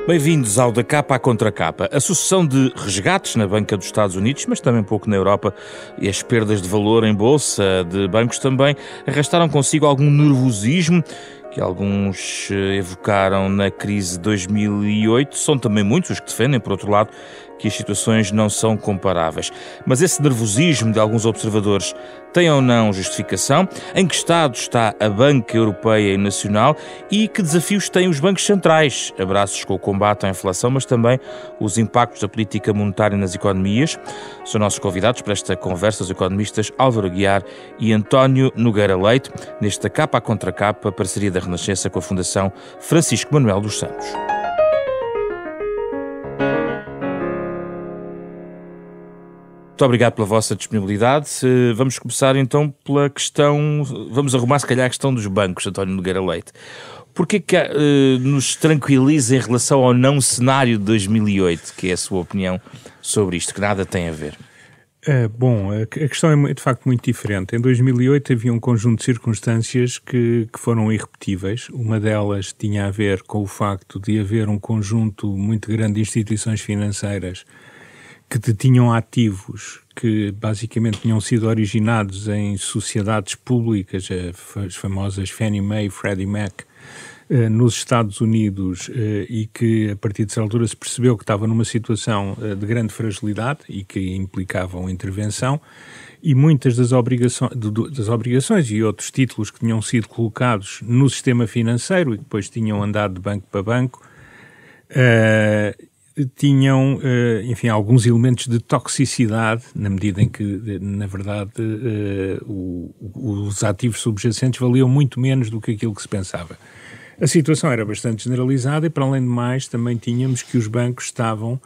Bem-vindos ao Da Capa à Contra Capa. A sucessão de resgates na banca dos Estados Unidos, mas também pouco na Europa, e as perdas de valor em bolsa de bancos também arrastaram consigo algum nervosismo que alguns evocaram na crise de 2008. São também muitos os que defendem, por outro lado, que as situações não são comparáveis. Mas esse nervosismo de alguns observadores tem ou não justificação? Em que estado está a banca europeia e nacional? E que desafios têm os bancos centrais? Abraços com o combate à inflação, mas também os impactos da política monetária nas economias. São nossos convidados para esta conversa os economistas Álvaro Aguiar e António Nogueira Leite, nesta Capa à Contra Capa, parceria da Renascença com a Fundação Francisco Manuel dos Santos. Muito obrigado pela vossa disponibilidade. Vamos começar então pela questão, vamos arrumar se calhar a questão dos bancos, António Nogueira Leite. Porquê que nos tranquiliza em relação ao não cenário de 2008, que é a sua opinião sobre isto, que nada tem a ver? A questão é de facto muito diferente. Em 2008 havia um conjunto de circunstâncias que foram irrepetíveis. Uma delas tinha a ver com o facto de haver um conjunto muito grande de instituições financeiras que detinham ativos que basicamente tinham sido originados em sociedades públicas, as famosas Fannie Mae e Freddie Mac, nos Estados Unidos, e que a partir de certa altura se percebeu que estava numa situação de grande fragilidade e que implicavam intervenção, e muitas das obrigações e outros títulos que tinham sido colocados no sistema financeiro e que depois tinham andado de banco para banco, tinham, enfim, alguns elementos de toxicidade, na medida em que, na verdade, os ativos subjacentes valiam muito menos do que aquilo que se pensava. A situação era bastante generalizada e, para além de mais, também tínhamos que os bancos estavam,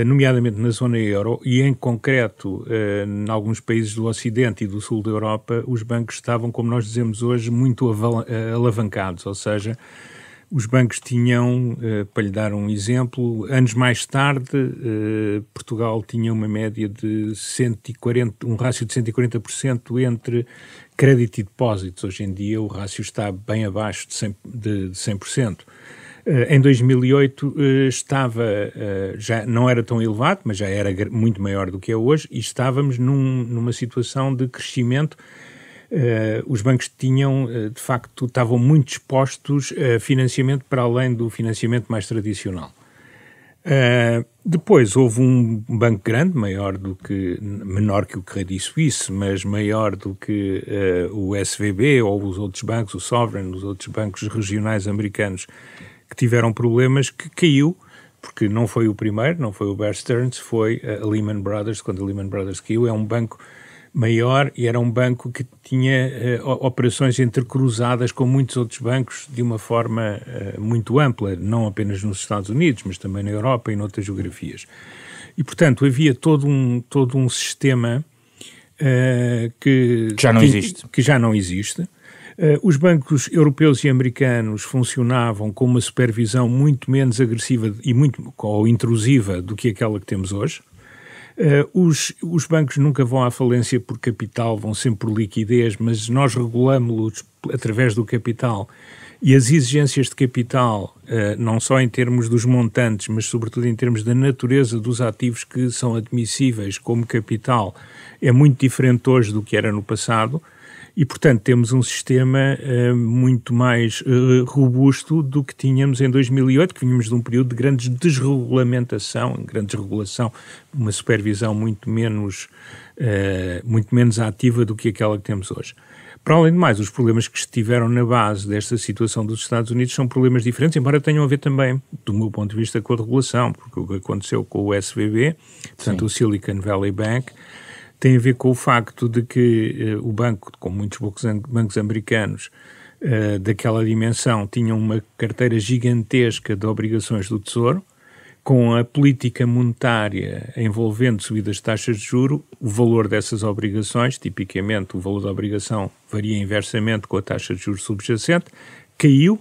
nomeadamente na zona euro, e em concreto, em alguns países do Ocidente e do Sul da Europa, os bancos estavam, como nós dizemos hoje, muito alavancados, ou seja, os bancos tinham, para lhe dar um exemplo, anos mais tarde, Portugal tinha uma média de 140, um rácio de 140% entre crédito e depósitos. Hoje em dia o rácio está bem abaixo de 100%. Em 2008 já não era tão elevado, mas já era muito maior do que é hoje, e estávamos numa situação de crescimento. Os bancos tinham, de facto, estavam muito expostos a financiamento para além do financiamento mais tradicional. Depois houve um banco grande, menor que o Credit Suisse, mas maior do que o SVB ou os outros bancos, o Sovereign, os outros bancos regionais americanos, que tiveram problemas, que caiu, porque não foi o primeiro, não foi o Bear Stearns, foi a Lehman Brothers. Quando a Lehman Brothers caiu, é um banco maior e era um banco que tinha operações entrecruzadas com muitos outros bancos de uma forma muito ampla, não apenas nos Estados Unidos, mas também na Europa e noutras geografias. E, portanto, havia todo um sistema que já não existe. Os bancos europeus e americanos funcionavam com uma supervisão muito menos agressiva ou intrusiva do que aquela que temos hoje. Os bancos nunca vão à falência por capital, vão sempre por liquidez, mas nós regulamos-los através do capital, e as exigências de capital, não só em termos dos montantes, mas sobretudo em termos da natureza dos ativos que são admissíveis como capital, é muito diferente hoje do que era no passado. E, portanto, temos um sistema muito mais robusto do que tínhamos em 2008, que vínhamos de um período de grande desregulação, uma supervisão muito menos ativa do que aquela que temos hoje. Para além de mais, os problemas que estiveram na base desta situação dos Estados Unidos são problemas diferentes, embora tenham a ver também, do meu ponto de vista, com a regulação, porque o que aconteceu com o SVB, portanto, o Silicon Valley Bank, tem a ver com o facto de que o banco, como muitos bancos americanos daquela dimensão, tinham uma carteira gigantesca de obrigações do Tesouro, com a política monetária envolvendo subidas de taxas de juros, o valor dessas obrigações, tipicamente o valor da obrigação varia inversamente com a taxa de juros subjacente, caiu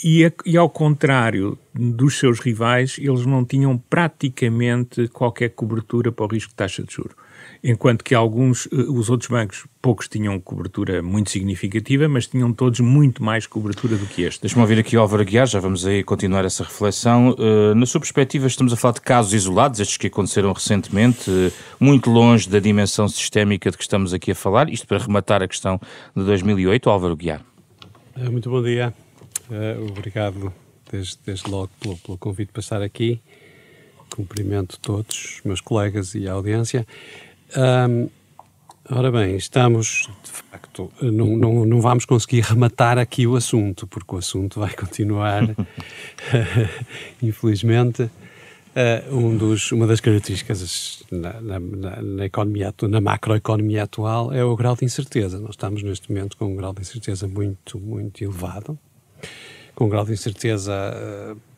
e ao contrário dos seus rivais, eles não tinham praticamente qualquer cobertura para o risco de taxa de juros. enquanto que os outros bancos, poucos tinham cobertura muito significativa, mas tinham todos muito mais cobertura do que este. Deixa-me ouvir aqui o Álvaro Aguiar, já vamos aí continuar essa reflexão. Na sua perspectiva, estamos a falar de casos isolados, estes que aconteceram recentemente, muito longe da dimensão sistémica de que estamos aqui a falar, isto para rematar a questão de 2008, Álvaro Aguiar. Muito bom dia, obrigado desde logo pelo convite para estar aqui. Cumprimento todos os meus colegas e a audiência. Ora bem, estamos, de facto, não vamos conseguir rematar aqui o assunto, porque o assunto vai continuar, infelizmente. Uma das características na economia, na macroeconomia atual é o grau de incerteza. Nós estamos neste momento com um grau de incerteza muito, muito elevado, com um grau de incerteza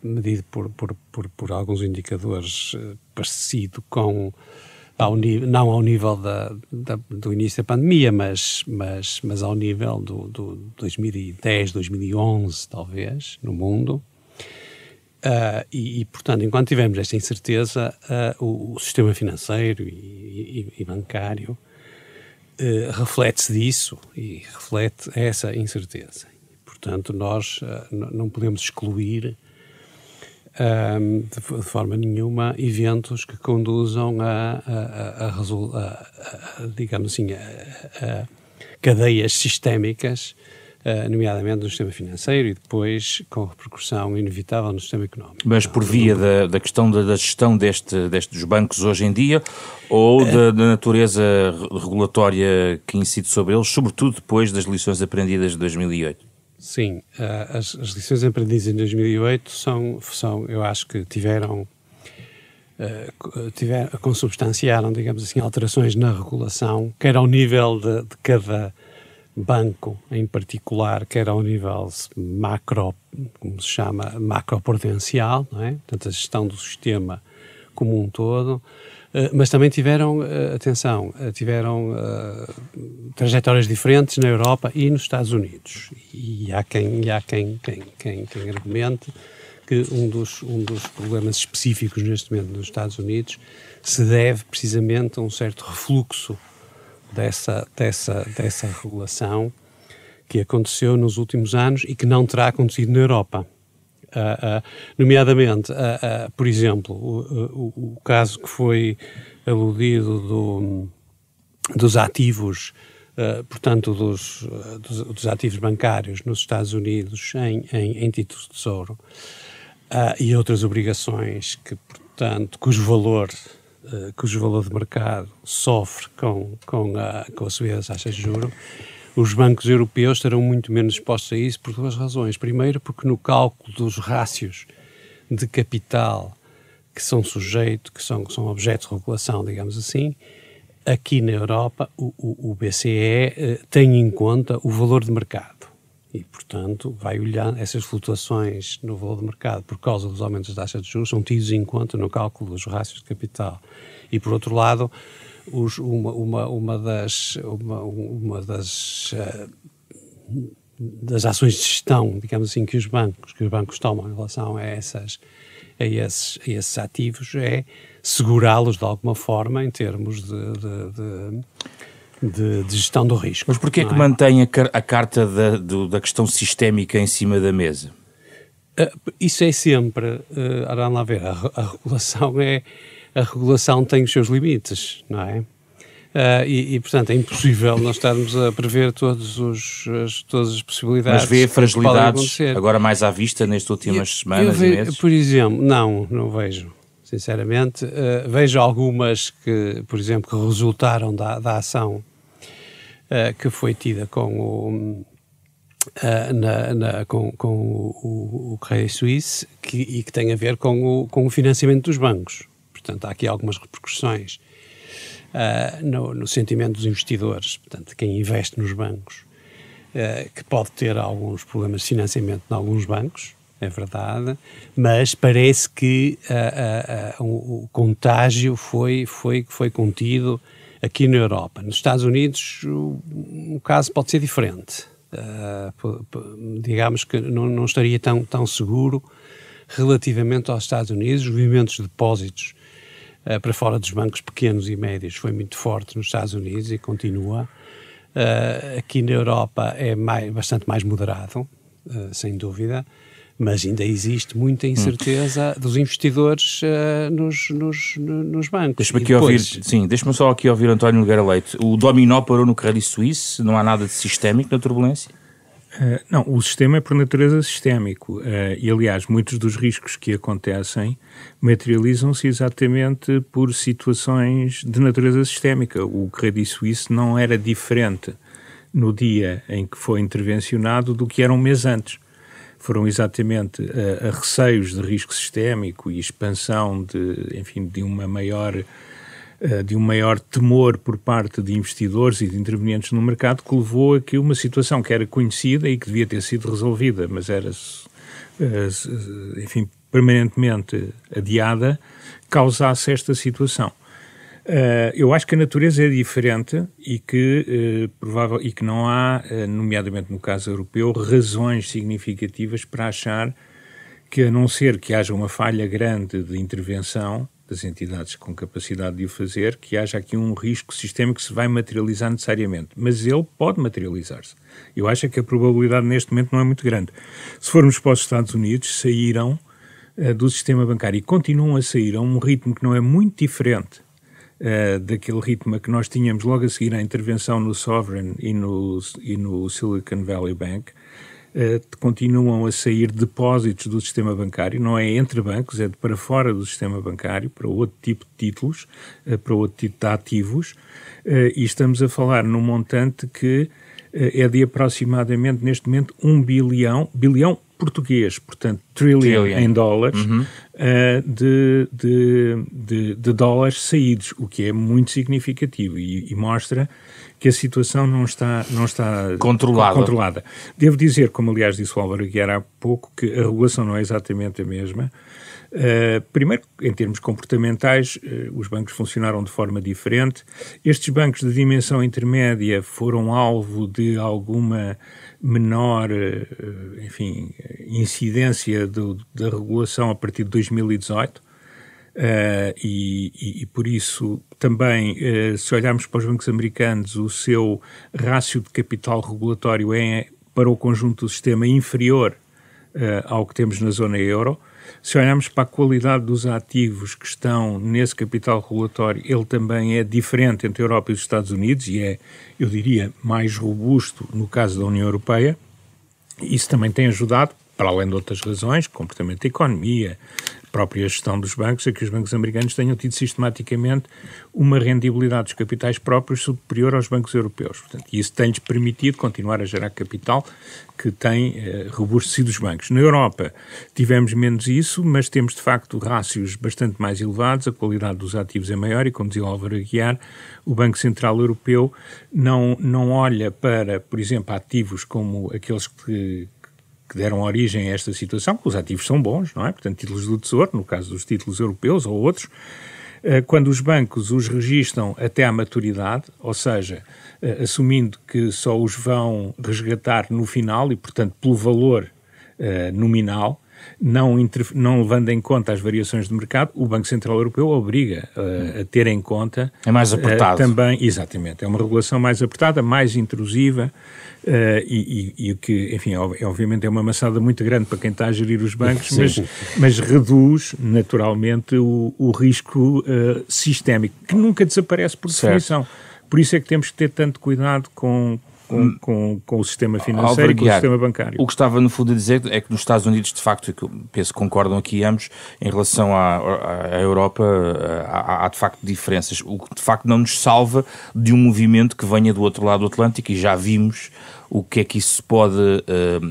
medido por alguns indicadores parecido com, não ao nível do início da pandemia, mas ao nível do 2010, 2011, talvez, no mundo. Portanto, enquanto tivermos esta incerteza, o sistema financeiro e bancário reflete-se disso e reflete essa incerteza. Portanto, nós não podemos excluir de forma nenhuma eventos que conduzam digamos assim, a cadeias sistémicas, nomeadamente no sistema financeiro e depois com repercussão inevitável no sistema económico. Mas por via da questão da gestão dos bancos hoje em dia ou da natureza regulatória que incide sobre eles, sobretudo depois das lições aprendidas de 2008? Sim, as lições aprendidas em 2008 são eu acho que consubstanciaram, digamos assim, alterações na regulação, quer ao nível de cada banco em particular, quer ao nível macro, como se chama, macroprudencial, não é? Portanto, a gestão do sistema como um todo, mas também tiveram trajetórias diferentes na Europa e nos Estados Unidos. E há quem argumente que um dos problemas específicos neste momento nos Estados Unidos se deve precisamente a um certo refluxo dessa regulação que aconteceu nos últimos anos e que não terá acontecido na Europa. Nomeadamente, por exemplo, o caso que foi aludido dos ativos, portanto, dos ativos bancários nos Estados Unidos em títulos de tesouro e outras obrigações cujo valor de mercado sofre com a subida das taxas de juros. Os bancos europeus estarão muito menos expostos a isso por duas razões. Primeiro, porque no cálculo dos rácios de capital que são objeto de regulação, digamos assim, aqui na Europa o BCE tem em conta o valor de mercado e, portanto, vai olhar essas flutuações no valor de mercado por causa dos aumentos das taxas de juros, são tidos em conta no cálculo dos rácios de capital. E, por outro lado, uma das ações de gestão, digamos assim, que os bancos tomam em relação a esses ativos é segurá-los de alguma forma em termos de gestão do risco. Mas porquê é que mantém a carta da questão sistémica em cima da mesa? Isso é sempre, vamos lá ver, a regulação tem os seus limites, não é? Portanto, é impossível nós estarmos a prever todas as possibilidades. Mas vê fragilidades agora mais à vista nestas últimas semanas e meses? Por exemplo, não vejo. Sinceramente, vejo algumas que, por exemplo, que resultaram da ação que foi tida com o Credit Suisse e que tem a ver com o financiamento dos bancos. Portanto, há aqui algumas repercussões no sentimento dos investidores, portanto, quem investe nos bancos, que pode ter alguns problemas de financiamento em alguns bancos, é verdade, mas parece que o contágio foi contido aqui na Europa. Nos Estados Unidos o caso pode ser diferente. Digamos que não estaria tão seguro relativamente aos Estados Unidos. Os movimentos de depósitos para fora dos bancos pequenos e médios foi muito forte nos Estados Unidos e continua. Aqui na Europa é bastante mais moderado, sem dúvida, mas ainda existe muita incerteza dos investidores nos bancos. Deixa-me só aqui ouvir António Nogueira Leite. O dominó parou no Credit Suisse, não há nada de sistémico na turbulência? Não, o sistema é por natureza sistémico e, aliás, muitos dos riscos que acontecem materializam-se exatamente por situações de natureza sistémica. O Credit Suisse não era diferente no dia em que foi intervencionado do que era um mês antes. Foram exatamente a receios de risco sistémico e expansão de um maior temor por parte de investidores e de intervenientes no mercado que levou a que uma situação que era conhecida e que devia ter sido resolvida, mas era, permanentemente adiada, causasse esta situação. Eu acho que a natureza é diferente e que não há, nomeadamente no caso europeu, razões significativas para achar que, a não ser que haja uma falha grande de intervenção das entidades com capacidade de o fazer, que haja aqui um risco sistémico que se vai materializar necessariamente. Mas ele pode materializar-se. Eu acho que a probabilidade neste momento não é muito grande. Se formos para os Estados Unidos, saíram do sistema bancário e continuam a sair a um ritmo que não é muito diferente daquele ritmo que nós tínhamos logo a seguir à intervenção no Sovereign e no Silicon Valley Bank. Continuam a sair depósitos do sistema bancário, não é entre bancos, é para fora do sistema bancário, para outro tipo de títulos, para outro tipo de ativos, e estamos a falar num montante que é de aproximadamente, neste momento, 1 bilhão português, portanto, trillion em dólares, de dólares saídos, o que é muito significativo e mostra que a situação não está controlada. Devo dizer, como aliás disse o Álvaro Aguiar há pouco, que a regulação não é exatamente a mesma. Primeiro, em termos comportamentais, os bancos funcionaram de forma diferente. Estes bancos de dimensão intermédia foram alvo de alguma menor, incidência da regulação a partir de 2018. E por isso também, se olharmos para os bancos americanos, o seu rácio de capital regulatório é, para o conjunto do sistema, inferior ao que temos na zona euro. Se olharmos para a qualidade dos ativos que estão nesse capital regulatório, ele também é diferente entre a Europa e os Estados Unidos e é, eu diria, mais robusto no caso da União Europeia. Isso também tem ajudado, para além de outras razões, comportamento da economia, própria gestão dos bancos, a que os bancos americanos tenham tido sistematicamente uma rendibilidade dos capitais próprios superior aos bancos europeus. Portanto, isso tem-lhes permitido continuar a gerar capital que tem robustecido os bancos. Na Europa tivemos menos isso, mas temos de facto rácios bastante mais elevados, a qualidade dos ativos é maior e, como dizia o Álvaro Aguiar, o Banco Central Europeu não olha para, por exemplo, ativos como aqueles que deram origem a esta situação, que os ativos são bons, não é? Portanto, títulos do Tesouro, no caso dos títulos europeus ou outros, quando os bancos os registam até à maturidade, ou seja, assumindo que só os vão resgatar no final e, portanto, pelo valor nominal, não levando em conta as variações de mercado, o Banco Central Europeu obriga a ter em conta... É mais apertado. Também, exatamente. É uma regulação mais apertada, mais intrusiva e o que, enfim, obviamente é uma maçada muito grande para quem está a gerir os bancos, mas reduz naturalmente o risco sistémico, que nunca desaparece por definição. Por isso é que temos que ter tanto cuidado com o sistema financeiro e com o sistema bancário. O que estava no fundo a dizer é que nos Estados Unidos, de facto, que eu penso que concordam aqui ambos, em relação à Europa, há de facto diferenças, o que de facto não nos salva de um movimento que venha do outro lado do Atlântico, e já vimos o que é que isso pode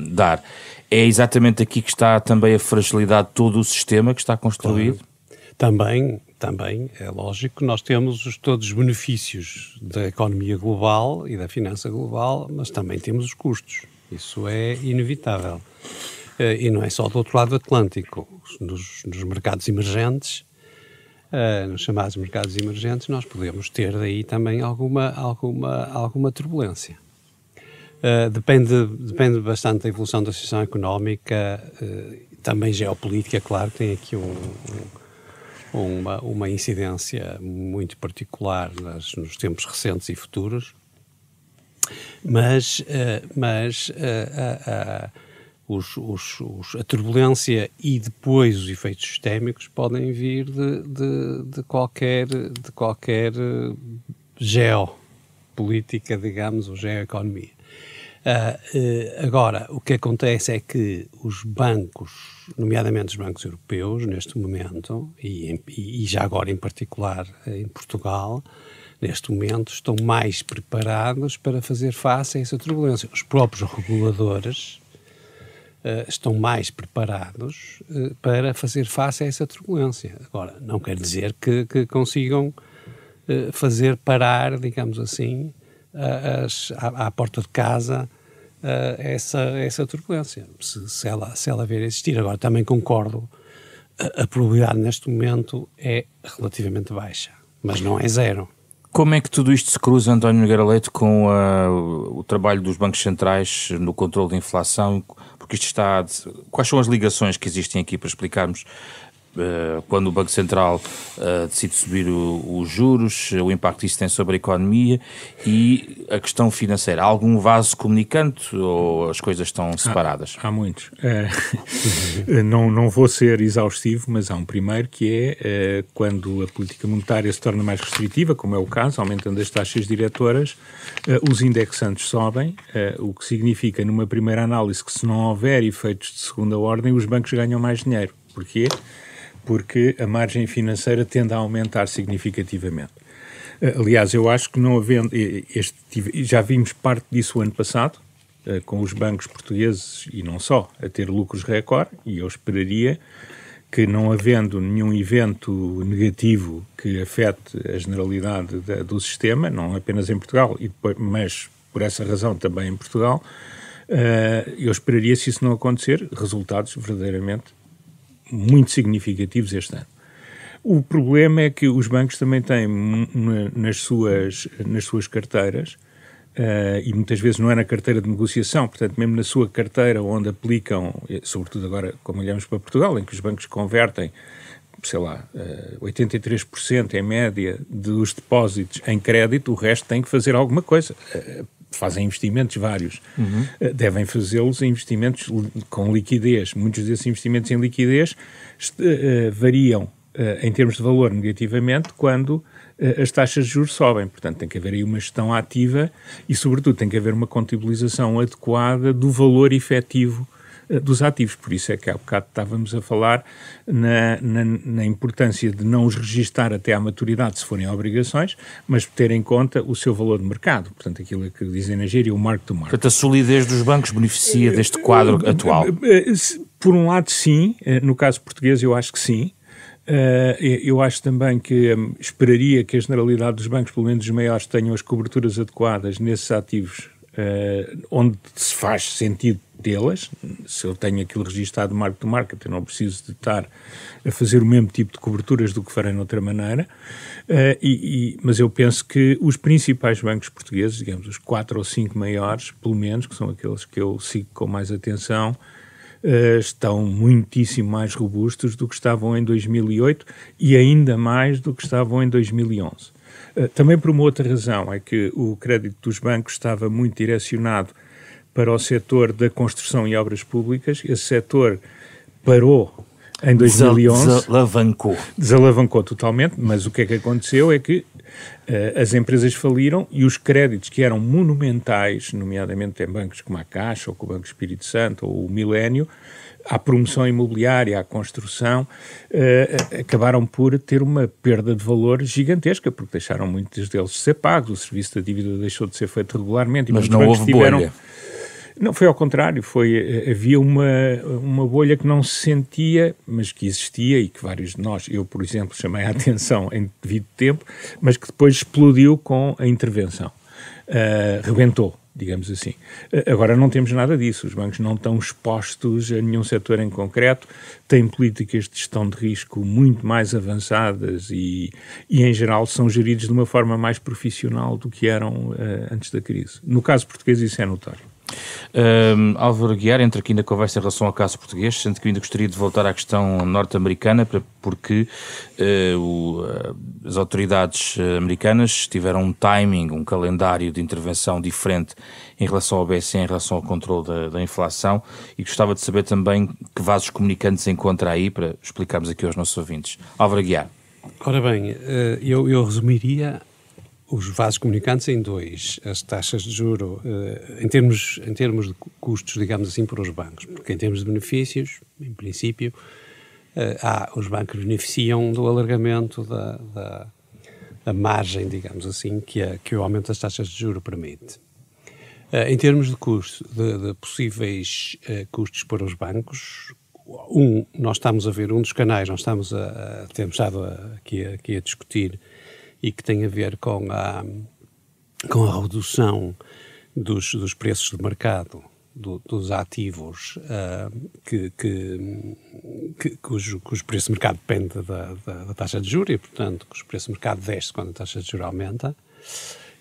dar. É exatamente aqui que está também a fragilidade de todo o sistema que está construído? Claro. Também é lógico que nós temos todos os benefícios da economia global e da finança global, mas também temos os custos. Isso é inevitável. E não é só do outro lado do Atlântico. Nos mercados emergentes, nos chamados mercados emergentes, nós podemos ter daí também alguma turbulência. Depende bastante da evolução da situação económica, também geopolítica, claro, tem aqui uma incidência muito particular nos tempos recentes e futuros, mas a turbulência e depois os efeitos sistémicos podem vir de qualquer geopolítica, digamos, ou geoeconomia. Agora, o que acontece é que os bancos, nomeadamente os bancos europeus, neste momento, e já agora em particular em Portugal, neste momento, estão mais preparados para fazer face a essa turbulência. Os próprios reguladores estão mais preparados para fazer face a essa turbulência. Agora, não quer dizer que consigam fazer parar, digamos assim, à porta de casa essa turbulência, se ela vier a existir. Agora, também concordo, a probabilidade neste momento é relativamente baixa, mas não é zero. Como é que tudo isto se cruza, António Nogueira Leite, com o trabalho dos bancos centrais no controle da inflação? Porque isto está... Quais são as ligações que existem aqui para explicarmos quando o Banco Central decide subir os juros, o impacto que isso tem sobre a economia e a questão financeira? Há algum vaso comunicante ou as coisas estão separadas? Há muitos. Não vou ser exaustivo, mas há um primeiro que é quando a política monetária se torna mais restritiva, como é o caso, aumentando as taxas diretoras, os indexantes sobem, o que significa, numa primeira análise, que se não houver efeitos de segunda ordem, os bancos ganham mais dinheiro. Porquê? Porque a margem financeira tende a aumentar significativamente. Aliás, eu acho que não havendo... já vimos parte disso o ano passado, com os bancos portugueses, e não só, a ter lucros recorde, e eu esperaria que, não havendo nenhum evento negativo que afete a generalidade do sistema, não apenas em Portugal, mas por essa razão também em Portugal, eu esperaria, se isso não acontecer, resultados verdadeiramente muito significativos este ano. O problema é que os bancos também têm nas suas carteiras, e muitas vezes não é na carteira de negociação, portanto mesmo na sua carteira onde aplicam, sobretudo agora como olhamos para Portugal, em que os bancos convertem, sei lá, 83% em média dos depósitos em crédito, o resto tem que fazer alguma coisa. Fazem investimentos vários. Devem fazê-los em investimentos com liquidez. Muitos desses investimentos em liquidez variam em termos de valor negativamente quando as taxas de juros sobem. Portanto, tem que haver aí uma gestão ativa e, sobretudo, tem que haver uma contabilização adequada do valor efetivo dos ativos. Por isso é que há bocado estávamos a falar na importância de não os registar até à maturidade se forem obrigações, mas ter em conta o seu valor de mercado. Portanto, aquilo que dizem na gíria, o mark-to-market. Portanto, a solidez dos bancos beneficia deste quadro atual? Por um lado, sim. No caso português, eu acho que sim. Eu acho também que esperaria que a generalidade dos bancos, pelo menos os maiores, tenham as coberturas adequadas nesses ativos onde se faz sentido tê-las. Se eu tenho aquilo registado mark-to-market, eu não preciso de estar a fazer o mesmo tipo de coberturas do que farei noutra maneira, mas eu penso que os principais bancos portugueses, digamos os 4 ou 5 maiores, pelo menos, que são aqueles que eu sigo com mais atenção, estão muitíssimo mais robustos do que estavam em 2008 e ainda mais do que estavam em 2011. Também por uma outra razão, é que o crédito dos bancos estava muito direcionado para o setor da construção e obras públicas. Esse setor parou em 2011. Desalavancou totalmente, mas o que é que aconteceu é que as empresas faliram e os créditos que eram monumentais, nomeadamente em bancos como a Caixa, ou como o Banco Espírito Santo, ou o Milénio, à promoção imobiliária, à construção, acabaram por ter uma perda de valor gigantesca, porque deixaram muitos deles de ser pagos, o serviço da dívida deixou de ser feito regularmente. Mas não houve bolha? Não, foi ao contrário, havia uma bolha que não se sentia, mas que existia e que vários de nós, eu por exemplo, chamei a atenção em devido tempo, mas que depois explodiu com a intervenção. Rebentou, digamos assim. Agora não temos nada disso, os bancos não estão expostos a nenhum setor em concreto, têm políticas de gestão de risco muito mais avançadas e em geral são geridos de uma forma mais profissional do que eram antes da crise. No caso português isso é notório. Álvaro Aguiar entra aqui na conversa em relação ao caso português, sendo que eu ainda gostaria de voltar à questão norte-americana, porque as autoridades americanas tiveram um timing, um calendário de intervenção diferente em relação ao BCE, em relação ao controle da inflação, e gostava de saber também que vasos comunicantes encontra aí, para explicarmos aqui aos nossos ouvintes. Álvaro Aguiar. Ora bem, eu resumiria os vasos comunicantes em dois: as taxas de juro em termos de custos, digamos assim, para os bancos, porque em termos de benefícios, em princípio, os bancos beneficiam do alargamento da margem, digamos assim, que o aumento das taxas de juro permite. Em termos de custo, de possíveis custos para os bancos, nós estamos a ver um dos canais, temos estado aqui a discutir, e que tem a ver com a redução dos preços de mercado dos ativos cujo preço de mercado depende da taxa de juros e, portanto, cujo preço de mercado desce quando a taxa de juros aumenta.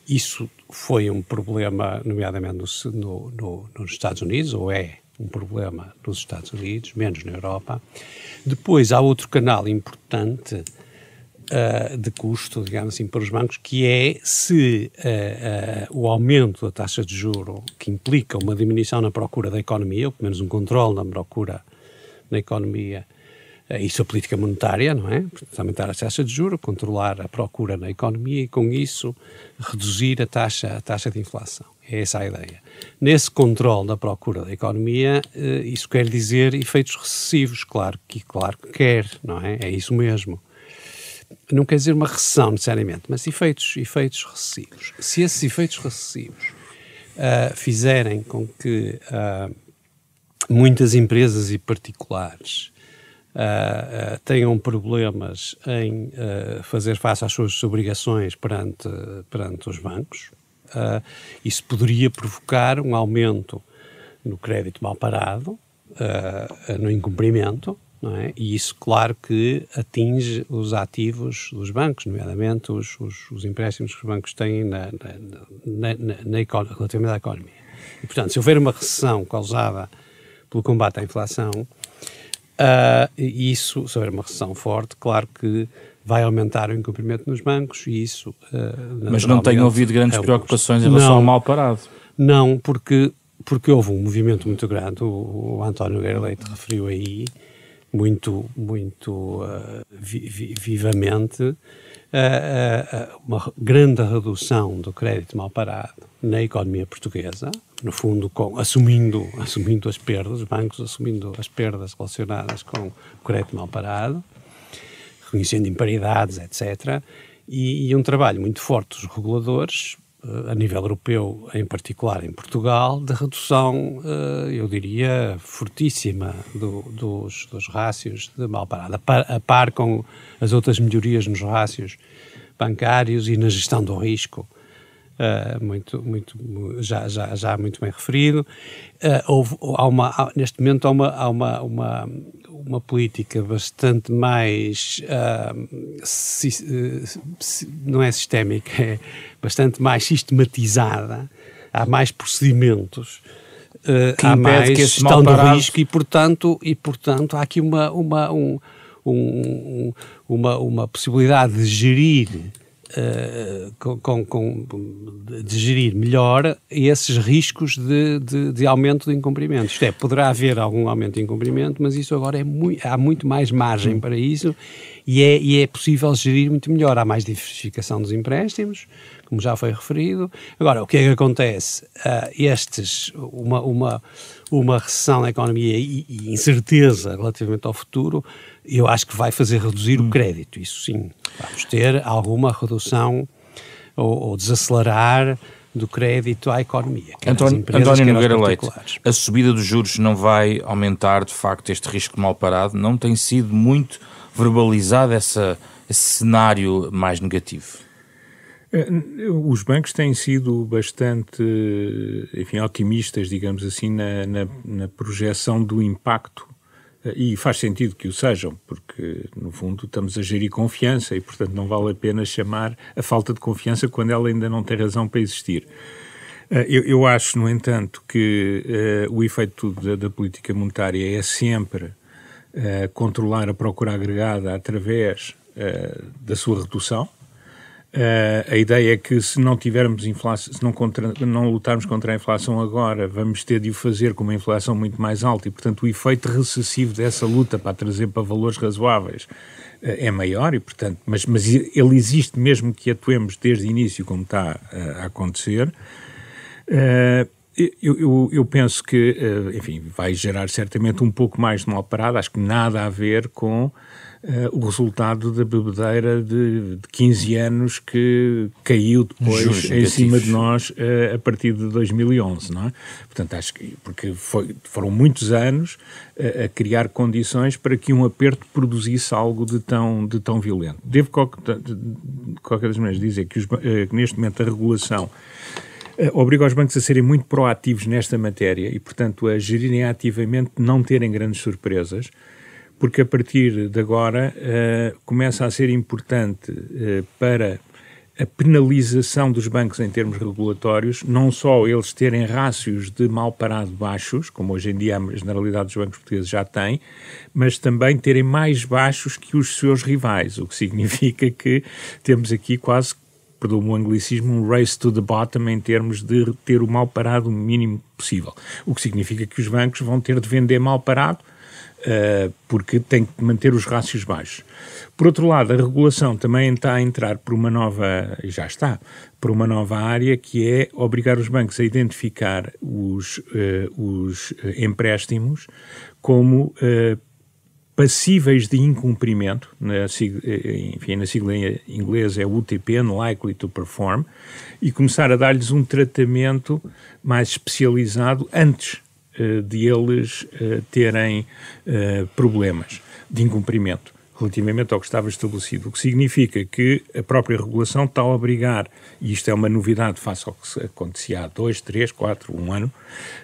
Isso foi um problema, nomeadamente nos Estados Unidos, ou é um problema nos Estados Unidos, menos na Europa. Depois há outro canal importante de custo, digamos assim, para os bancos, que é se o aumento da taxa de juro, que implica uma diminuição na procura da economia, ou pelo menos um controle na procura na economia, isso é a política monetária, não é? Aumentar a taxa de juro, controlar a procura na economia e, com isso, reduzir a taxa de inflação. É essa a ideia. Nesse controle da procura da economia, isso quer dizer efeitos recessivos, claro que quer, não é? É isso mesmo. Não quer dizer uma recessão necessariamente, mas efeitos recessivos. Se esses efeitos recessivos fizerem com que muitas empresas e particulares tenham problemas em fazer face às suas obrigações perante os bancos, isso poderia provocar um aumento no crédito mal parado, no incumprimento, não é? E isso, claro, que atinge os ativos dos bancos, nomeadamente os empréstimos que os bancos têm relativamente à economia. E, portanto, se houver uma recessão causada pelo combate à inflação, se houver uma recessão forte, claro que vai aumentar o incumprimento nos bancos e isso... Mas não tenho ouvido grandes preocupações em relação ao mal parado? Não, porque houve um movimento muito grande, o António Nogueira Leite referiu aí, muito vivamente, uma grande redução do crédito mal parado na economia portuguesa, no fundo assumindo as perdas, os bancos assumindo as perdas relacionadas com o crédito mal parado, reconhecendo imparidades, etc. E um trabalho muito forte dos reguladores, a nível europeu, em particular em Portugal, de redução, eu diria, fortíssima dos rácios de mal parado, a par com as outras melhorias nos rácios bancários e na gestão do risco, já muito bem referido. Neste momento há uma política bastante mais, não é sistémica, é bastante mais sistematizada, há mais procedimentos, há mais gestão do risco e, portanto, há aqui uma possibilidade de gerir de gerir melhor esses riscos de aumento de incumprimento. Isto é, poderá haver algum aumento de incumprimento, mas isso agora há muito mais margem para isso e é possível gerir muito melhor. Há mais diversificação dos empréstimos, como já foi referido. Agora, o que é que acontece? Uma recessão na economia e incerteza relativamente ao futuro, eu acho que vai fazer reduzir o crédito, isso sim. Vamos ter alguma redução ou desacelerar do crédito à economia. António Nogueira Leite, a subida dos juros não vai aumentar, de facto, este risco mal parado? Não tem sido muito verbalizado esse cenário mais negativo? Os bancos têm sido bastante, otimistas, digamos assim, na projeção do impacto, e faz sentido que o sejam, porque, no fundo, estamos a gerir confiança e, portanto, não vale a pena chamar a falta de confiança quando ela ainda não tem razão para existir. Eu acho, no entanto, que o efeito da política monetária é sempre controlar a procura agregada através da sua redução. A ideia é que se não tivermos inflação, se não lutarmos contra a inflação agora, vamos ter de o fazer com uma inflação muito mais alta e, portanto, o efeito recessivo dessa luta para trazer para valores razoáveis é maior e, portanto, mas ele existe mesmo que atuemos desde o início, como está a acontecer. Eu penso que, enfim, vai gerar certamente um pouco mais de mal parado, acho que nada a ver com o resultado da bebedeira de 15 anos que caiu depois em cima de nós a partir de 2011, não é? Portanto, acho que, porque foram muitos anos a criar condições para que um aperto produzisse algo de tão violento. Devo, de qualquer das maneiras, dizer que neste momento a regulação obriga os bancos a serem muito proativos nesta matéria e, portanto, a gerirem ativamente, não terem grandes surpresas, porque a partir de agora começa a ser importante para a penalização dos bancos em termos regulatórios, não só eles terem rácios de mal parado baixos, como hoje em dia a generalidade dos bancos portugueses já tem, mas também terem mais baixos que os seus rivais, o que significa que temos aqui quase, perdoa-me o anglicismo, um race to the bottom em termos de ter o mal parado o mínimo possível. O que significa que os bancos vão ter de vender mal parado porque têm que manter os rácios baixos. Por outro lado, a regulação também está a entrar por uma nova, e já está, por uma nova área que é obrigar os bancos a identificar os empréstimos como passíveis de incumprimento, na sigla em inglês é UTP, Unlikely to Perform, e começar a dar-lhes um tratamento mais especializado antes de eles terem problemas de incumprimento relativamente ao que estava estabelecido, o que significa que a própria regulação está a obrigar, e isto é uma novidade face ao que acontecia há 2, 3, 4, 1 ano,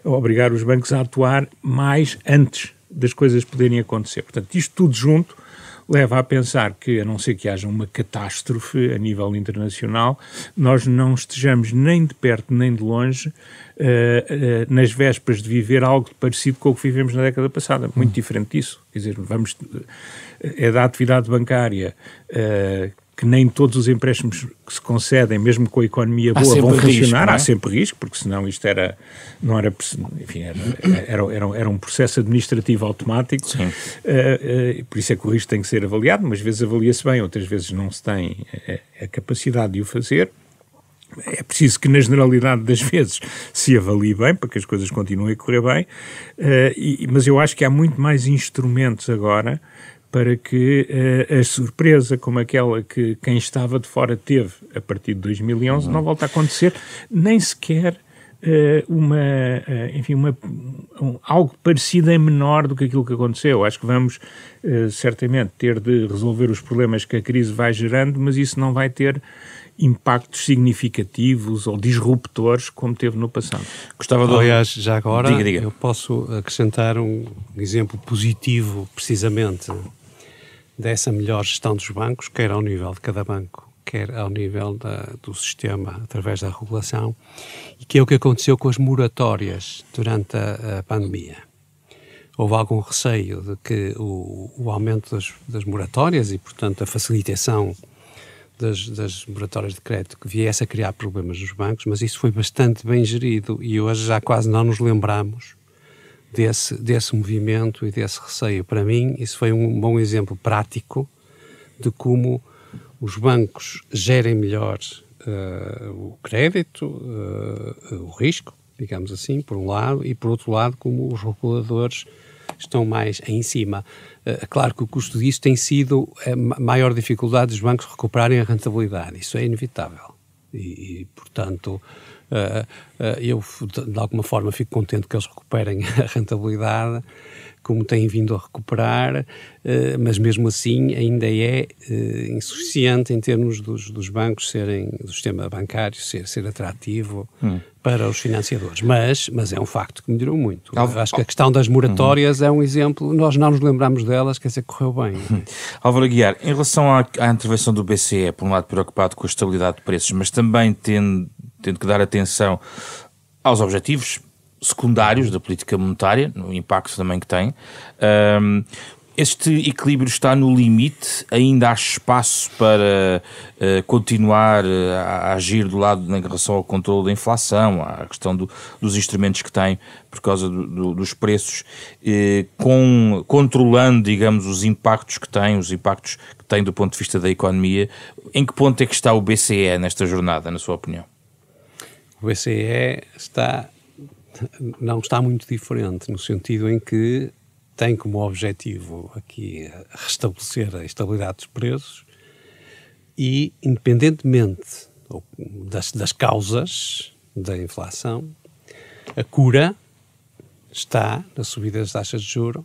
a obrigar os bancos a atuar mais antes das coisas poderem acontecer. Portanto, isto tudo junto leva a pensar que, a não ser que haja uma catástrofe a nível internacional, nós não estejamos nem de perto nem de longe nas vésperas de viver algo parecido com o que vivemos na década passada, muito diferente disso. Quer dizer, é da atividade bancária que nem todos os empréstimos que se concedem, mesmo com a economia boa, vão funcionar. Há sempre risco, porque senão isto era um processo administrativo automático. Por isso é que o risco tem que ser avaliado, umas vezes avalia-se bem, outras vezes não se tem a capacidade de o fazer. É preciso que, na generalidade das vezes, se avalie bem, para que as coisas continuem a correr bem, mas eu acho que há muito mais instrumentos agora para que a surpresa como aquela que quem estava de fora teve a partir de 2011 não volte a acontecer, nem sequer algo parecido em menor do que aquilo que aconteceu. Acho que vamos certamente ter de resolver os problemas que a crise vai gerando, mas isso não vai ter impactos significativos ou disruptores como teve no passado. Aliás, já agora eu posso acrescentar um exemplo positivo precisamente dessa melhor gestão dos bancos, quer ao nível de cada banco, quer ao nível do sistema através da regulação, e que é o que aconteceu com as moratórias durante a pandemia. Houve algum receio de que o aumento das moratórias e, portanto, a facilitação das moratórias de crédito que viesse a criar problemas nos bancos, mas isso foi bastante bem gerido e hoje já quase não nos lembramos desse movimento e desse receio. Para mim, isso foi um bom exemplo prático de como os bancos gerem melhor o crédito, o risco, digamos assim, por um lado, e por outro lado, como os reguladores estão mais em cima. Claro que o custo disso tem sido a maior dificuldade dos bancos recuperarem a rentabilidade. Isso é inevitável. E portanto, eu, de alguma forma, fico contente que eles recuperem a rentabilidade, como têm vindo a recuperar, mas mesmo assim ainda é insuficiente em termos dos bancos do sistema bancário ser atrativo para os financiadores. Mas é um facto que melhorou muito. Acho que a questão das moratórias é um exemplo, nós não nos lembramos delas, quer dizer, correu bem. Álvaro Aguiar, em relação à intervenção do BCE, por um lado preocupado com a estabilidade de preços, mas também tendo que dar atenção aos objetivos secundários da política monetária, no impacto também que tem. Este equilíbrio está no limite? Ainda há espaço para continuar a agir do lado em relação ao controle da inflação, à questão dos instrumentos que tem por causa dos preços, controlando, digamos, os impactos que tem do ponto de vista da economia? Em que ponto é que está o BCE nesta jornada, na sua opinião? O BCE não está muito diferente, no sentido em que tem como objetivo aqui restabelecer a estabilidade dos preços e, independentemente das causas da inflação, a cura está na subida das taxas de juros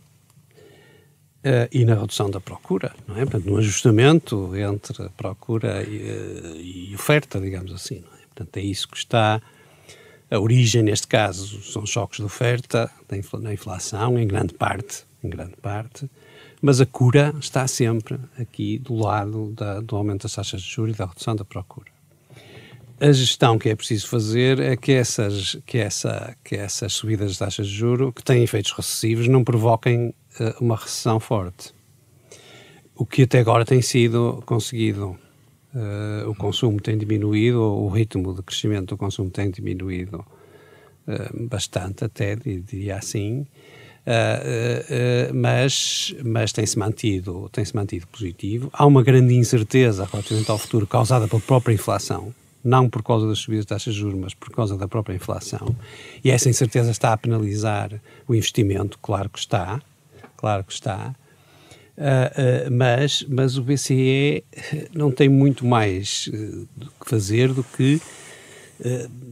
e na redução da procura, não é? Portanto, no ajustamento entre procura e oferta, digamos assim, não é? Portanto, é isso que está. A origem, neste caso, são choques de oferta na inflação, em grande parte, mas a cura está sempre aqui do lado do aumento das taxas de juros e da redução da procura. A gestão que é preciso fazer é que essas subidas das taxas de juros, que têm efeitos recessivos, não provoquem uma recessão forte. O que até agora tem sido conseguido. O consumo tem diminuído, o ritmo de crescimento do consumo tem diminuído bastante, até diria assim, mas tem-se mantido positivo. Há uma grande incerteza relativamente ao futuro causada pela própria inflação, não por causa das subidas de taxas de juros, mas por causa da própria inflação, e essa incerteza está a penalizar o investimento, claro que está. Mas o BCE não tem muito mais que fazer do que,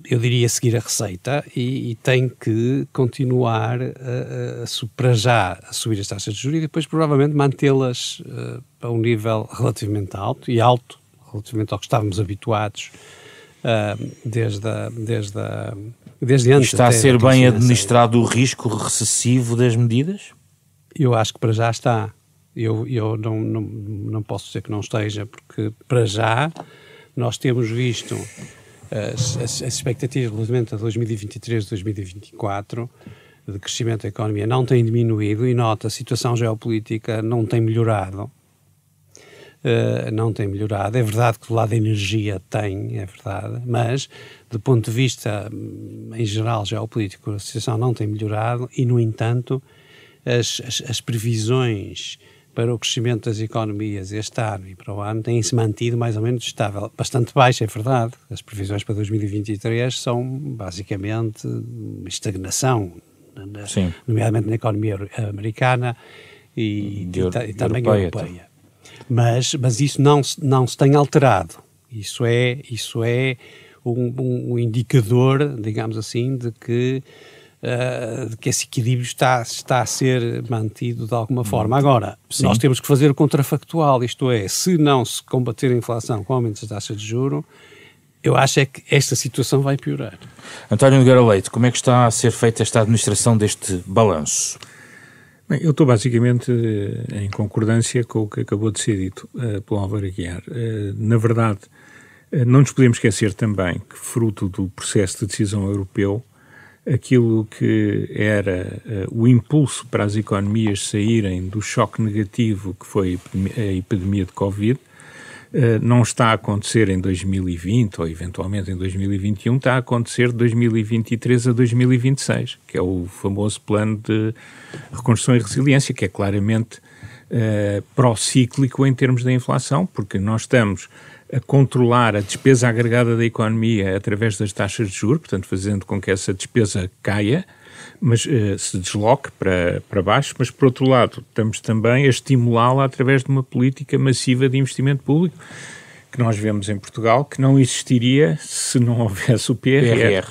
eu diria, seguir a receita e tem que continuar para já a subir as taxas de juros e depois provavelmente mantê-las a um nível relativamente alto relativamente ao que estávamos habituados desde antes. Está a ser bem administrado o risco recessivo das medidas? Eu acho que para já está. Eu não posso dizer que não esteja, porque para já nós temos visto as expectativas relativamente a 2023 e 2024 de crescimento da economia não têm diminuído e nota, a situação geopolítica não tem melhorado. É verdade que do lado da energia é verdade, mas do ponto de vista em geral geopolítico a situação não tem melhorado e, no entanto, as previsões para o crescimento das economias este ano e para o ano têm-se mantido mais ou menos estável, bastante baixa, é verdade. As previsões para 2023 são basicamente estagnação, nomeadamente na economia americana e também europeia. Mas isso não se tem alterado. Isso é um indicador, digamos assim, de que esse equilíbrio está a ser mantido de alguma forma. Agora, nós temos que fazer o contrafactual, isto é, se não se combater a inflação com aumento das taxas de juros, eu acho que esta situação vai piorar. António Nogueira Leite, como é que está a ser feita esta administração deste balanço? Bem, eu estou basicamente em concordância com o que acabou de ser dito pelo Álvaro Aguiar. Na verdade, não nos podemos esquecer também que, fruto do processo de decisão europeu, aquilo que era o impulso para as economias saírem do choque negativo que foi a epidemia de Covid, não está a acontecer em 2020 ou eventualmente em 2021, está a acontecer de 2023 a 2026, que é o famoso plano de reconstrução e resiliência, que é claramente pró-cíclico em termos da inflação, porque nós estamos a controlar a despesa agregada da economia através das taxas de juros, portanto fazendo com que essa despesa caia, mas se desloque para baixo, mas por outro lado estamos também a estimulá-la através de uma política massiva de investimento público que nós vemos em Portugal, que não existiria se não houvesse o PRR.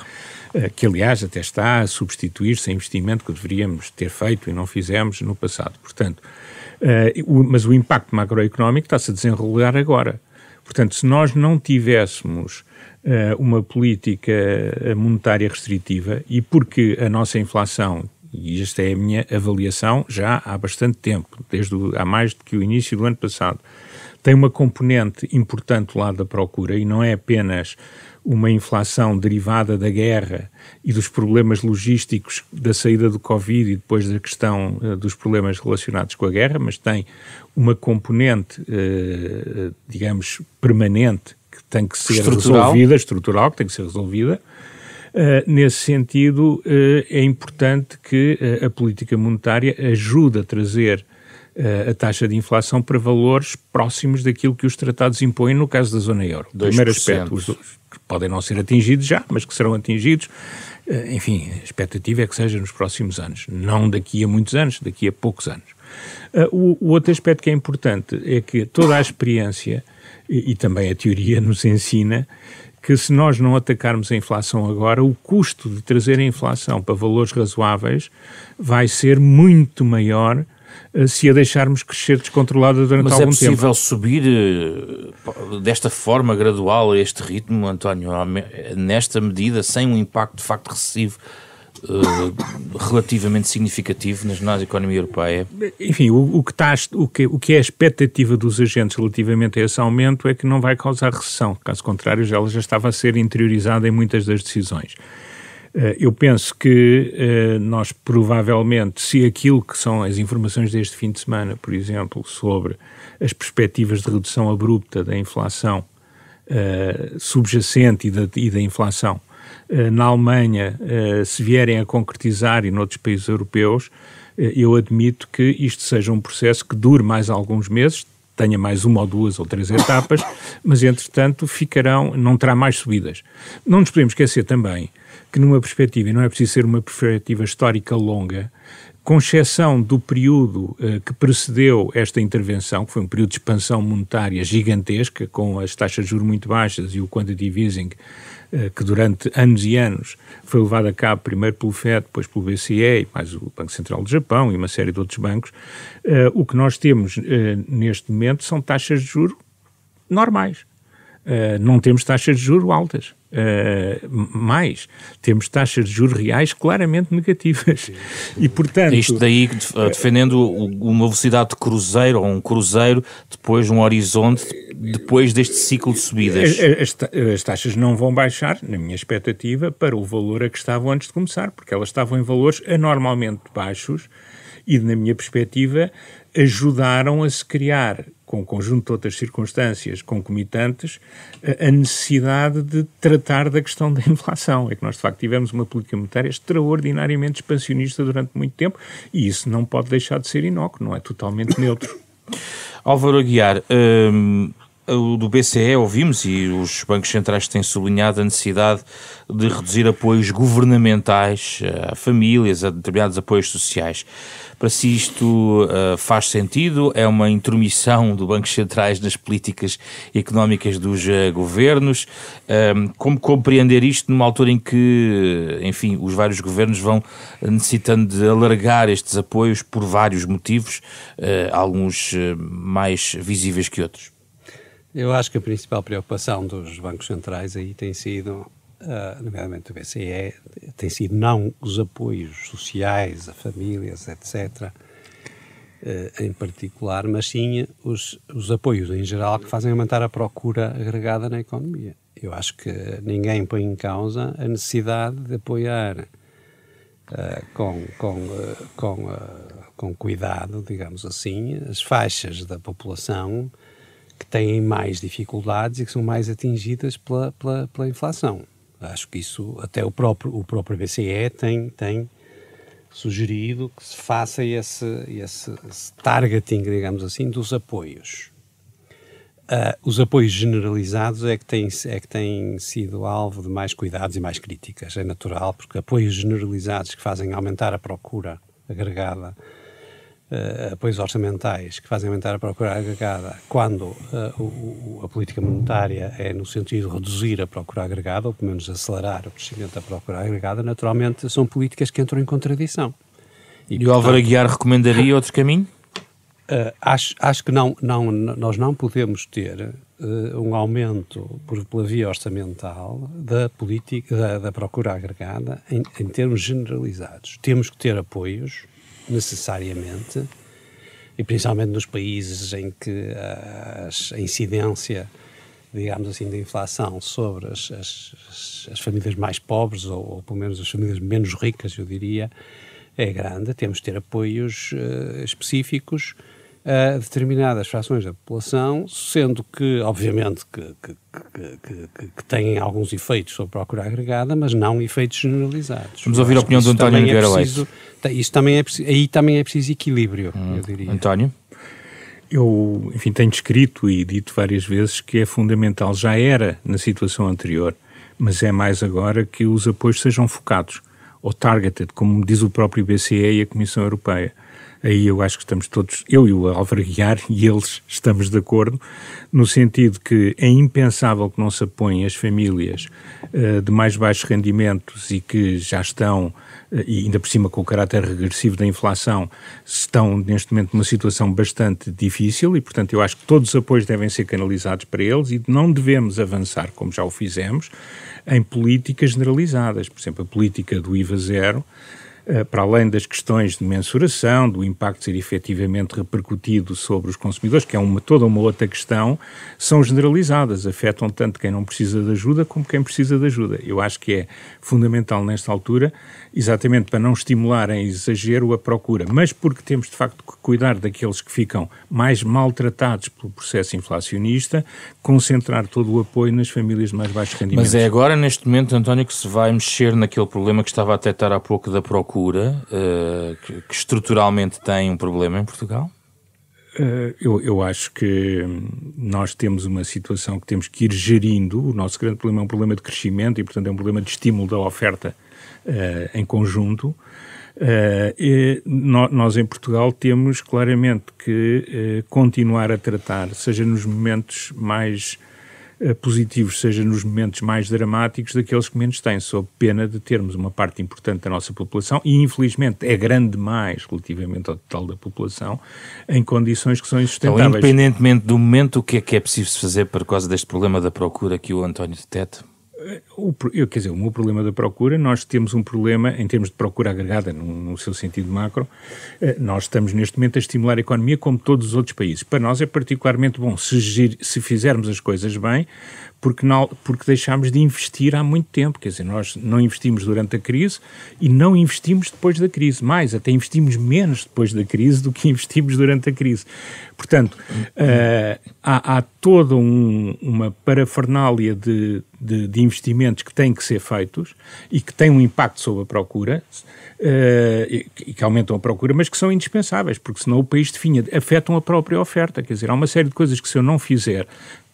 Que aliás até está a substituir-se a investimento que deveríamos ter feito e não fizemos no passado. Portanto, mas o impacto macroeconómico está-se a desenrolar agora. Portanto, se nós não tivéssemos uma política monetária restritiva, e porque a nossa inflação, e esta é a minha avaliação já há bastante tempo, há mais do que o início do ano passado, tem uma componente importante do lado da procura e não é apenas uma inflação derivada da guerra e dos problemas logísticos da saída do Covid e depois da questão dos problemas relacionados com a guerra, mas tem uma componente, digamos, permanente que tem que ser resolvida, estrutural, que tem que ser resolvida. Nesse sentido, é importante que a política monetária ajude a trazer a taxa de inflação para valores próximos daquilo que os tratados impõem no caso da zona euro. 2%. Primeiro aspecto, os que podem não ser atingidos já, mas que serão atingidos. Enfim, a expectativa é que seja nos próximos anos, não daqui a muitos anos, daqui a poucos anos. O outro aspecto que é importante é que toda a experiência e também a teoria nos ensina que se nós não atacarmos a inflação agora, o custo de trazer a inflação para valores razoáveis vai ser muito maior se a deixarmos crescer descontrolada durante algum tempo. Mas é possível subir desta forma gradual a este ritmo, António, nesta medida, sem um impacto de facto recessivo relativamente significativo na economia europeia? Enfim, o que é a expectativa dos agentes relativamente a esse aumento é que não vai causar recessão. Caso contrário, ela já estava a ser interiorizada em muitas das decisões. Eu penso que nós provavelmente, se aquilo que são as informações deste fim de semana, por exemplo, sobre as perspectivas de redução abrupta da inflação subjacente e da inflação na Alemanha se vierem a concretizar e noutros países europeus, eu admito que isto seja um processo que dure mais alguns meses, tenha mais uma ou duas ou três etapas, mas entretanto não terá mais subidas. Não nos podemos esquecer também que numa perspectiva, e não é preciso ser uma perspectiva histórica longa, com exceção do período que precedeu esta intervenção, que foi um período de expansão monetária gigantesca, com as taxas de juros muito baixas e o quantitative easing, que durante anos e anos foi levado a cabo primeiro pelo FED, depois pelo BCE, mais o Banco Central do Japão e uma série de outros bancos, o que nós temos neste momento são taxas de juros normais. Não temos taxas de juros altas. Temos taxas de juros reais claramente negativas. E, portanto... Isto daí defendendo uma velocidade de cruzeiro, ou um cruzeiro, depois um horizonte, depois deste ciclo de subidas. As taxas não vão baixar, na minha expectativa, para o valor a que estavam antes de começar, porque elas estavam em valores anormalmente baixos e, na minha perspectiva, ajudaram a se criar, com um conjunto de outras circunstâncias concomitantes, a necessidade de tratar da questão da inflação. É que nós, de facto, tivemos uma política monetária extraordinariamente expansionista durante muito tempo e isso não pode deixar de ser inócuo, não é totalmente neutro. Álvaro Aguiar, do BCE ouvimos, e os bancos centrais têm sublinhado a necessidade de reduzir apoios governamentais a famílias, a determinados apoios sociais. Para si isto faz sentido? É uma intromissão dos bancos centrais nas políticas económicas dos governos? Como compreender isto numa altura em que, enfim, os vários governos vão necessitando de alargar estes apoios por vários motivos, alguns mais visíveis que outros? Eu acho que a principal preocupação dos bancos centrais aí tem sido, nomeadamente do BCE, tem sido não os apoios sociais a famílias, etc., em particular, mas sim os apoios em geral que fazem aumentar a procura agregada na economia. Eu acho que ninguém põe em causa a necessidade de apoiar com cuidado, digamos assim, as faixas da população que têm mais dificuldades e que são mais atingidas pela inflação. Acho que isso, até o próprio BCE tem sugerido que se faça esse targeting, digamos assim, dos apoios. Os apoios generalizados é que têm sido alvo de mais cuidados e mais críticas. É natural, porque apoios generalizados que fazem aumentar a procura agregada, apoios orçamentais que fazem aumentar a procura agregada quando a política monetária é no sentido de reduzir a procura agregada, ou pelo menos acelerar o crescimento da procura agregada, naturalmente são políticas que entram em contradição. E o Álvaro Aguiar recomendaria outro caminho? Acho que nós não podemos ter um aumento pela via orçamental da procura agregada em termos generalizados. Temos que ter apoios necessariamente e principalmente nos países em que a incidência, digamos assim, da inflação sobre as famílias mais pobres, ou pelo menos as famílias menos ricas, eu diria, é grande. Temos de ter apoios específicos a determinadas frações da população, sendo que, obviamente, que têm alguns efeitos sobre a procura agregada, mas não efeitos generalizados. Vamos ouvir a opinião do António Nogueira Leite. Aí também é preciso equilíbrio, eu diria. António? Eu, enfim, tenho escrito e dito várias vezes que é fundamental, já era na situação anterior, mas é mais agora, que os apoios sejam focados, ou targeted, como diz o próprio BCE e a Comissão Europeia. Aí eu acho que estamos todos, eu e o Álvaro Aguiar e eles, estamos de acordo, no sentido que é impensável que não se apoiem as famílias de mais baixos rendimentos e que já estão, e ainda por cima com o caráter regressivo da inflação, estão neste momento numa situação bastante difícil e, portanto, eu acho que todos os apoios devem ser canalizados para eles e não devemos avançar, como já o fizemos, em políticas generalizadas. Por exemplo, a política do IVA zero, para além das questões de mensuração, do impacto ser efetivamente repercutido sobre os consumidores, que é toda uma outra questão, são generalizadas, afetam tanto quem não precisa de ajuda como quem precisa de ajuda. Eu acho que é fundamental nesta altura, exatamente para não estimular em exagero a procura, mas porque temos de facto que cuidar daqueles que ficam mais maltratados pelo processo inflacionista, concentrar todo o apoio nas famílias de mais baixos rendimentos. Mas é agora, neste momento, António, que se vai mexer naquele problema que estava a detectar há pouco da procura, que estruturalmente tem um problema em Portugal? Eu acho que nós temos uma situação que temos que ir gerindo. O nosso grande problema é um problema de crescimento e, portanto, é um problema de estímulo da oferta em conjunto. Nós em Portugal temos claramente que continuar a tratar, seja nos momentos mais positivos, seja nos momentos mais dramáticos, daqueles que menos têm, sob pena de termos uma parte importante da nossa população, e infelizmente é grande demais relativamente ao total da população, em condições que são insustentáveis. Então, independentemente do momento, o que é preciso fazer por causa deste problema da procura que o António detecta? O meu problema da procura, nós temos um problema em termos de procura agregada, no seu sentido macro. Nós estamos neste momento a estimular a economia como todos os outros países. Para nós é particularmente bom se fizermos as coisas bem, porque deixámos de investir há muito tempo. Quer dizer, nós não investimos durante a crise e não investimos depois da crise. Mais, até investimos menos depois da crise do que investimos durante a crise. Portanto, há toda uma parafernália de investimentos que têm que ser feitos e que têm um impacto sobre a procura e que aumentam a procura, mas que são indispensáveis, porque senão o país definha, afetam a própria oferta. Quer dizer, há uma série de coisas que se eu não fizer,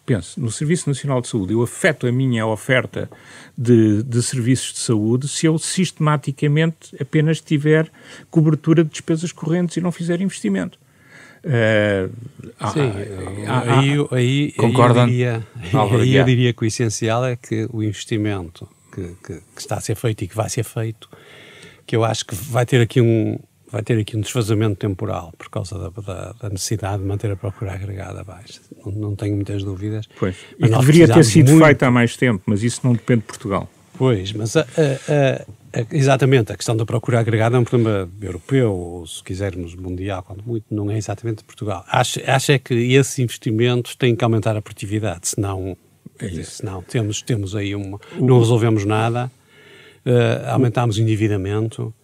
penso, no Serviço Nacional de Saúde, eu afeto a minha oferta de serviços de saúde se eu sistematicamente apenas tiver cobertura de despesas correntes e não fizer investimento. Concordam? Eu diria que o essencial é que o investimento que está a ser feito e que vai ser feito, que eu acho que vai ter aqui um desfazamento temporal por causa da necessidade de manter a procura agregada baixa. Não tenho muitas dúvidas. Pois. E deveria ter sido feito há mais tempo, mas isso não depende de Portugal. Pois, mas exatamente, a questão da procura agregada é um problema europeu, ou se quisermos mundial, quando muito, não é exatamente de Portugal. Acho é que esses investimentos têm que aumentar a produtividade, senão temos aí não resolvemos nada, aumentamos o endividamento.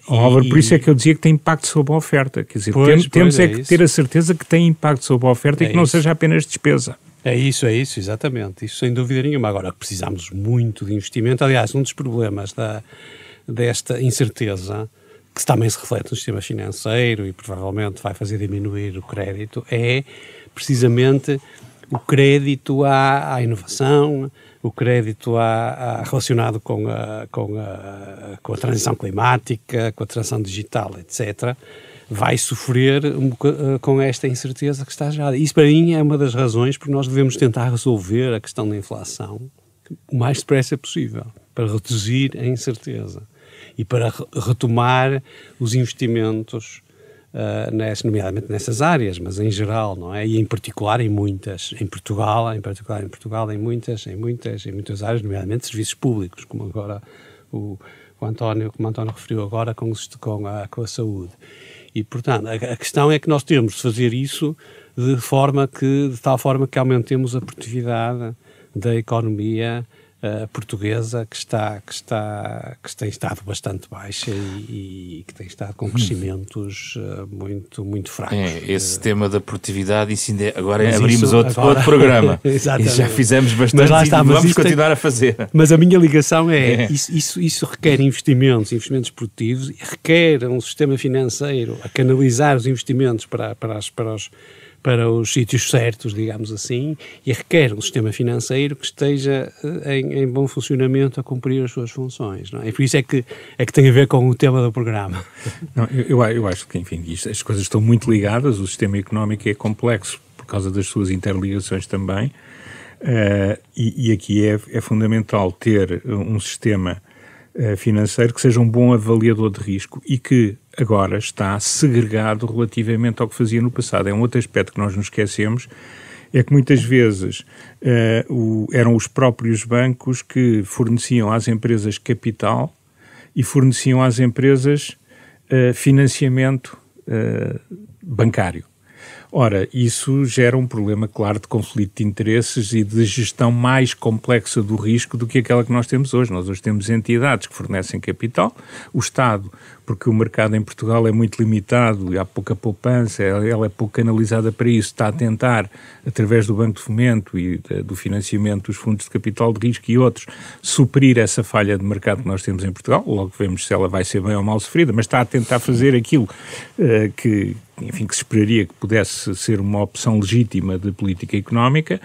Álvaro, por isso é que eu dizia que tem impacto sobre a oferta. Quer dizer, temos que ter a certeza que tem impacto sobre a oferta e que não seja apenas despesa. É isso, exatamente. Isso sem dúvida nenhuma. Agora, precisamos muito de investimento. Aliás, um dos problemas desta incerteza, que também se reflete no sistema financeiro e provavelmente vai fazer diminuir o crédito, é precisamente o crédito à inovação, o crédito relacionado com a transição climática, com a transição digital, etc., vai sofrer com esta incerteza que está gerada. Isso, para mim, é uma das razões porque nós devemos tentar resolver a questão da inflação o mais depressa possível, para reduzir a incerteza e para retomar os investimentos, nomeadamente nessas áreas, mas em geral, não é? E em particular em muitas, em Portugal, em muitas áreas, nomeadamente serviços públicos, como agora como o António referiu agora com a saúde. E, portanto, a questão é que nós temos de fazer isso de tal forma que aumentemos a produtividade da economia portuguesa, que tem estado bastante baixa e que tem estado com crescimentos muito fracos. Esse tema da produtividade, agora abrimos outro programa. Exatamente. E já fizemos bastante e vamos continuar a fazer. Mas a minha ligação isso requer investimentos produtivos, requer um sistema financeiro a canalizar os investimentos para os sítios certos, digamos assim, e requer um sistema financeiro que esteja em bom funcionamento a cumprir as suas funções, não é? E por isso é que tem a ver com o tema do programa. Não, eu acho que, enfim, as coisas estão muito ligadas, o sistema económico é complexo por causa das suas interligações também, e aqui é fundamental ter um sistema financeiro que seja um bom avaliador de risco e que agora está segregado relativamente ao que fazia no passado. É um outro aspecto que nós nos esquecemos, é que muitas vezes eram os próprios bancos que forneciam às empresas capital e forneciam às empresas financiamento bancário. Ora, isso gera um problema, claro, de conflito de interesses e de gestão mais complexa do risco do que aquela que nós temos hoje. Nós hoje temos entidades que fornecem capital, o Estado, porque o mercado em Portugal é muito limitado e há pouca poupança, ela é pouco canalizada para isso, está a tentar, através do Banco de Fomento e do financiamento dos fundos de capital de risco e outros, suprir essa falha de mercado que nós temos em Portugal. Logo vemos se ela vai ser bem ou mal sofrida, mas está a tentar fazer aquilo que se esperaria que pudesse ser uma opção legítima de política económica,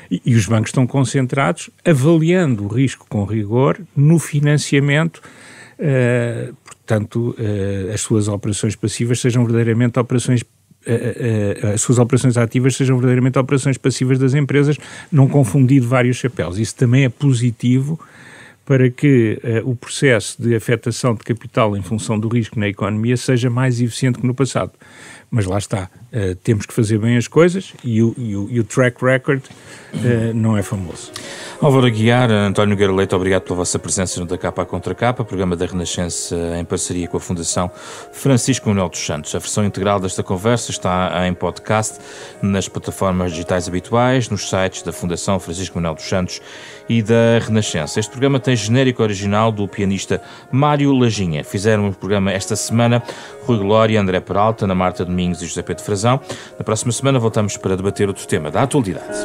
e os bancos estão concentrados, avaliando o risco com rigor no financiamento, portanto, as suas operações passivas sejam verdadeiramente as suas operações ativas sejam verdadeiramente operações passivas das empresas, não confundir vários chapéus. Isso também é positivo para que o processo de afetação de capital em função do risco na economia seja mais eficiente que no passado. Mas lá está, temos que fazer bem as coisas e o track record não é famoso. Álvaro Aguiar, António Nogueira Leite, obrigado pela vossa presença no Da Capa à Contra Capa, programa da Renascença em parceria com a Fundação Francisco Manuel dos Santos. A versão integral desta conversa está em podcast nas plataformas digitais habituais, nos sites da Fundação Francisco Manuel dos Santos e da Renascença. Este programa tem genérico original do pianista Mário Lajinha. Fizeram o programa esta semana Rui Glória, André Peralta, Ana Marta Domingos e José Pedro Frazão. Na próxima semana voltamos para debater outro tema da atualidade.